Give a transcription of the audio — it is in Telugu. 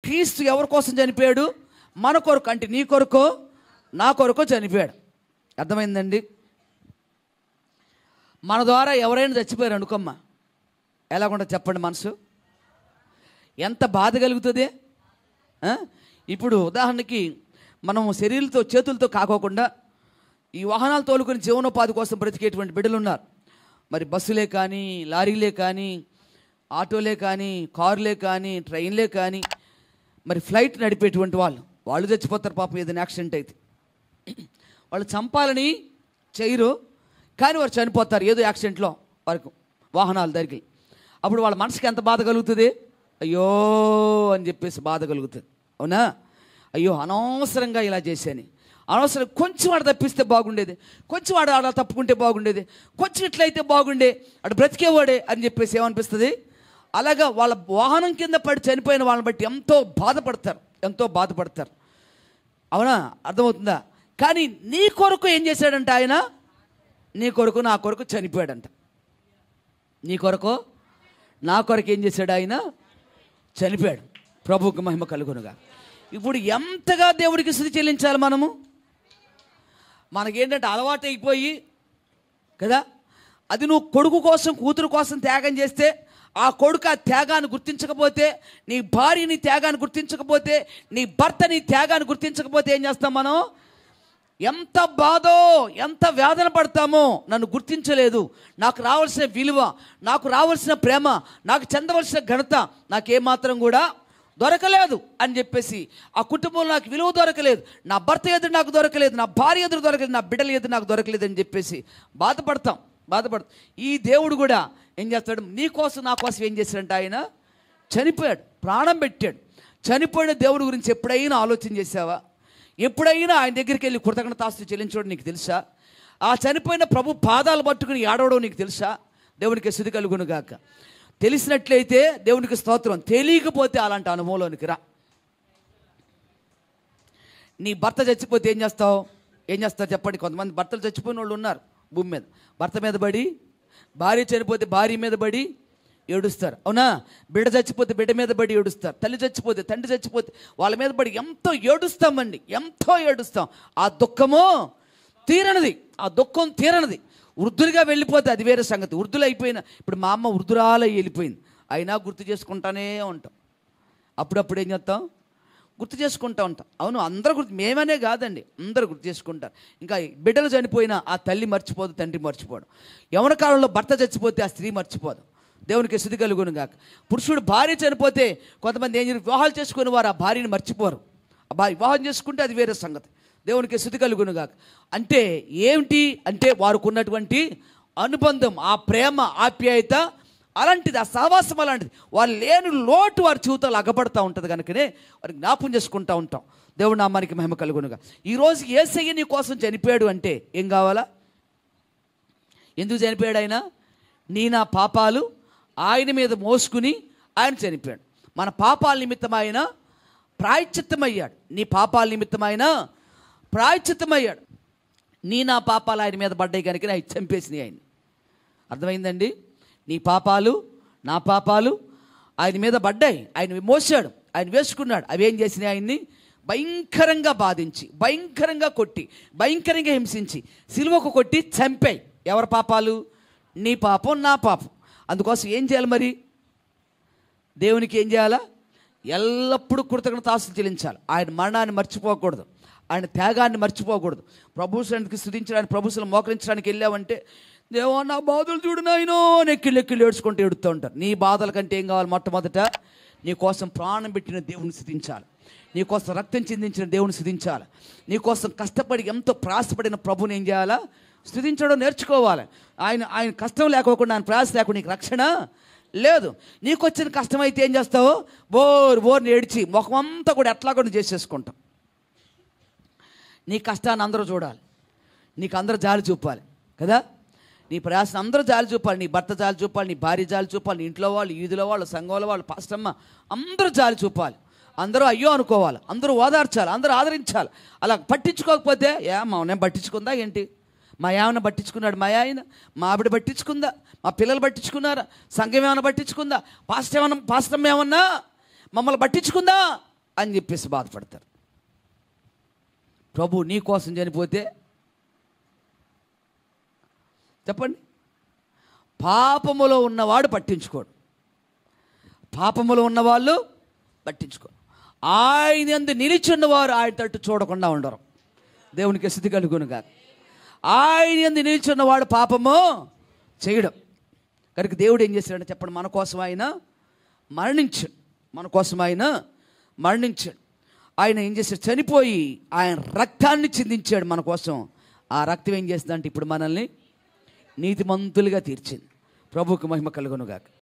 క్రీస్తు ఎవరి కోసం చనిపోయాడు? మన కొరకు, అంటే నీ కొరకు నా కొరకు చనిపోయాడు. అర్థమైందండి? మన ద్వారా ఎవరైనా చచ్చిపోయారు అనుకోమ్మా, ఎలాగుంటా చెప్పండి? మనసు ఎంత బాధ కలుగుతుంది. ఇప్పుడు ఉదాహరణకి మనం శరీరంతో చేతులతో కాకోకుండా ఈ వాహనాలు తోలుకొని జీవనోపాధి కోసం బ్రతికేటువంటి బిడ్డలు ఉన్నారు. మరి బస్సులే కానీ, లారీలే కానీ, ఆటోలే కానీ, కారులే కానీ, ట్రైన్లే కానీ, మరి ఫ్లైట్ నడిపేటువంటి వాళ్ళు చచ్చిపోతారు పాపం. ఏదైనా యాక్సిడెంట్ అయితే వాళ్ళు చంపాలని చేయరు, కానీ వారు చనిపోతారు ఏదో యాక్సిడెంట్లో వరకు వాహనాలు దరికి. అప్పుడు వాళ్ళ మనసుకి ఎంత బాధ కలుగుతుంది? అయ్యో అని చెప్పేసి బాధ కలుగుతుంది. అవునా? అయ్యో అనవసరంగా ఇలా చేశాను, అనవసరం, కొంచెం ఆడ తప్పిస్తే బాగుండేది, కొంచెం ఆడ తప్పుకుంటే బాగుండేది, కొంచెం ఇట్లయితే బాగుండే, అటు బ్రతికేవాడే అని చెప్పేసి ఏమనిపిస్తుంది? అలాగా వాళ్ళ వాహనం కింద పడి చనిపోయిన వాళ్ళని బట్టి ఎంతో బాధపడతారు. అవునా? అర్థమవుతుందా? కానీ నీ కొరకు ఏం చేశాడంట ఆయన? నీ కొరకు నా కొరకు చనిపోయాడంట. నీ కొరకు నా కొరకు ఏం చేశాడు? ఆయన చనిపోయాడు. ప్రభువుకు మహిమ కలుగునుగా. ఇప్పుడు ఎంతగా దేవుడికి స్తుతి చెల్లించాలి మనము? మనకేంటంటే అలవాటు అయిపోయి కదా, అది నువ్వు కొడుకు కోసం, కూతురు కోసం త్యాగం చేస్తే, ఆ కొడుకు ఆ త్యాగాన్ని గుర్తించకపోతే, నీ భార్య నీ త్యాగాన్ని గుర్తించకపోతే, నీ భర్త నీ త్యాగాన్ని గుర్తించకపోతే ఏం చేస్తాం మనం? ఎంత బాధో, ఎంత వేదన పడతామో. నన్ను గుర్తించలేదు, నాకు రావాల్సిన విలువ, నాకు రావాల్సిన ప్రేమ, నాకు చెందవలసిన ఘనత నాకేమాత్రం కూడా దొరకలేదు అని చెప్పేసి, ఆ కుటుంబంలో నాకు విలువ దొరకలేదు, నా భర్త ఎదురు నాకు దొరకలేదు, నా భార్య ఎదురు దొరకలేదు, నా బిడ్డల ఎదురు నాకు దొరకలేదు అని చెప్పేసి బాధపడతాం. ఈ దేవుడు కూడా ఏం చేస్తాడు? నీ కోసం నా కోసం ఏం చేశాడంటే ఆయన చనిపోయాడు, ప్రాణం పెట్టాడు. చనిపోయిన దేవుడి గురించి ఎప్పుడైనా ఆలోచన చేసావా? ఎప్పుడైనా ఆయన దగ్గరికి వెళ్ళి కృతజ్ఞతాస్తుతి చెల్లించడం నీకు తెలుసా? ఆ చనిపోయిన ప్రభు పాదాలు పట్టుకుని ఏడవడం నీకు తెలుసా? దేవునికి స్తుతి కలుగును గాక. తెలిసినట్లయితే దేవునికి స్తోత్రం, తెలియకపోతే అలాంటి అనుభవంలోనికి రా. నీ భర్త చచ్చిపోతే ఏం చేస్తావు చెప్పండి? కొంతమంది భర్తలు చచ్చిపోయిన వాళ్ళు ఉన్నారు భూమి మీద. భర్త మీద పడి, భార్య చనిపోతే భార్య మీద పడి ఏడుస్తారు. అవునా? బిడ్డ చచ్చిపోతే బిడ్డ మీద పడి ఏడుస్తారు. తల్లి చచ్చిపోతే, తండ్రి చచ్చిపోతే వాళ్ళ మీద పడి ఎంతో ఏడుస్తాం. ఆ దుఃఖము తీరనిది, ఆ దుఃఖం తీరనిది. వృద్ధులుగా వెళ్ళిపోతే అది వేరే సంగతి. వృద్ధులు అయిపోయిన, ఇప్పుడు మా అమ్మ వృద్ధురాలై వెళ్ళిపోయింది, అయినా గుర్తు చేసుకుంటానే ఉంటాం. అప్పుడప్పుడు ఏం చేస్తాం? గుర్తు చేసుకుంటూ ఉంటాం. అవును, అందరూ మేమనే కాదండి, అందరూ గుర్తు చేసుకుంటారు. ఇంకా బిడ్డలు చనిపోయినా ఆ తల్లి మర్చిపోదు, తండ్రి మర్చిపోడు. యవ్వన కాలంలో భర్త చచ్చిపోతే ఆ స్త్రీ మర్చిపోదు. దేవునికి స్తుతి కలుగును గాక. పురుషుడు భార్య చనిపోతే కొంతమంది ఏం చేస్తారు? వివాహాలు చేసుకుని వారు ఆ భార్యని మర్చిపోరు. ఆ భార్య వివాహం చేసుకుంటే అది వేరే సంగతి. దేవునికి స్తుతి కలుగును గాక. అంటే ఏమిటి అంటే వారికి ఉన్నటువంటి అనుబంధం, ఆ ప్రేమ, ఆప్యాయత అలాంటిది, ఆ సహవాసం అలాంటిది. వారు లేని లోటు వారి జీవితాలు అగపడుతూ ఉంటుంది కనుకనే వారికి జ్ఞాపం చేసుకుంటూ ఉంటాం. దేవుడు నామానికి మహిమ కలుగునుగా. ఈరోజు యేసయ్య నీ కోసం చనిపోయాడు అంటే ఏం కావాలా? ఎందుకు చనిపోయాడు ఆయన? నా పాపాలు ఆయన మీద మోసుకుని ఆయన చనిపోయాడు. మన పాపాల నిమిత్తం ఆయన ప్రాయశ్చిత్తమయ్యాడు. నీ పాపాల నిమిత్తం ఆయన ప్రాయశ్చిత్తమయ్యాడు. నా పాపాలు ఆయన మీద పడ్డాయి కనుక ఆయన చంపేసినాయి ఆయన్ని. అర్థమైందండి? నీ పాపాలు, నా పాపాలు ఆయన మీద పడ్డాయి, ఆయన మోసాడు, ఆయన వేసుకున్నాడు. అవి ఏం చేసినాయి? ఆయన్ని భయంకరంగా బాధించి, భయంకరంగా కొట్టి, భయంకరంగా హింసించి, సిలువకు కొట్టి చంపాయి. ఎవరి పాపాలు? నీ పాపం, నా పాపం. అందుకోసం ఏం చేయాలి మరి? దేవునికి ఏం చేయాలా? ఎల్లప్పుడూ కృతజ్ఞతాస్తుతి చెల్లించాలి. ఆయన మరణాన్ని మర్చిపోకూడదు, ఆయన త్యాగాన్ని మర్చిపోకూడదు. ప్రభువునికి స్తుతించడానికి, ప్రభువుని మోకరించడానికి వెళ్ళావంటే, దేవా నా బాధలు చూడు నాయనో నెక్కిళ్ళు ఏడ్చుకుంటూ ఏడుతూ ఉంటారు. నీ బాధల కంటే ఏం కావాలి? మొట్టమొదట నీ కోసం ప్రాణం పెట్టిన దేవుని స్తుతించాలి, నీ కోసం రక్తం చిందించిన దేవుని స్తుతించాలి, నీ కోసం కష్టపడి ఎంతో ప్రయాసపడిన ప్రభుని ఏం చేయాలా? స్తుతించడం నేర్చుకోవాలి. ఆయన కష్టం లేకోకుండా, ఆయన ప్రయాస లేకుండా నీకు రక్షణ లేదు. నీకు వచ్చిన కష్టం అయితే ఏం చేస్తావు? బోర్ని ఏడ్చి ముఖమంతా కూడా ఎట్లా కూడా చేసేసుకుంటాం. నీ కష్టాన్ని అందరూ చూడాలి, నీకు అందరూ జాలి చూపాలి కదా. నీ ప్రయాసం అందరూ జాలి చూపాలి. నీ భర్త జాలి చూపాలి, నీ భార్య జాలి చూపాలి, నీ ఇంట్లో వాళ్ళు, ఈదులో వాళ్ళు, సంఘంలో వాళ్ళు, పాస్టమ్మ అందరూ జాలి చూపాలి. అందరూ అయ్యో అనుకోవాలి, అందరూ ఓదార్చాలి, అందరూ ఆదరించాలి. అలా పట్టించుకోకపోతే నేను పట్టించుకుందా ఏంటి? మా ఏమైనా పట్టించుకున్నాడు? మా ఆయన, మా ఆవిడ పట్టించుకుందా? మా పిల్లలు పట్టించుకున్నారా? సంఘం ఏమైనా పట్టించుకుందా? పాస్టమ్ ఏమన్నా మమ్మల్ని పట్టించుకుందా? అని చెప్పేసి బాధపడతారు. ప్రభు నీ కోసం చనిపోతే చెప్పండి, పాపములో ఉన్నవాడు పట్టించుకోడు, పాపములో ఉన్నవాళ్ళు పట్టించుకోరు. ఆయన యందు నిలిచి ఉన్నవారు ఆయన తట్టు చూడకుండా ఉండరు. దేవునికి స్థితి కలుగును కాక. ఆయన యందు నిలిచి ఉన్నవాడు పాపము చేయడం. కనుక దేవుడు ఏం చేశాడంటే చెప్పండి, మన కోసం ఆయన మరణించాడు, మన కోసం ఆయన మరణించాడు. ఆయన ఏం చేశాడు, చనిపోయి ఆయన రక్తాన్ని చిందించాడు మన కోసం. ఆ రక్తం ఏం చేస్తుందంటే ఇప్పుడు మనల్ని నీతిమంతులుగా తీర్చింది. ప్రభువుకు మహిమ కలుగును గాక.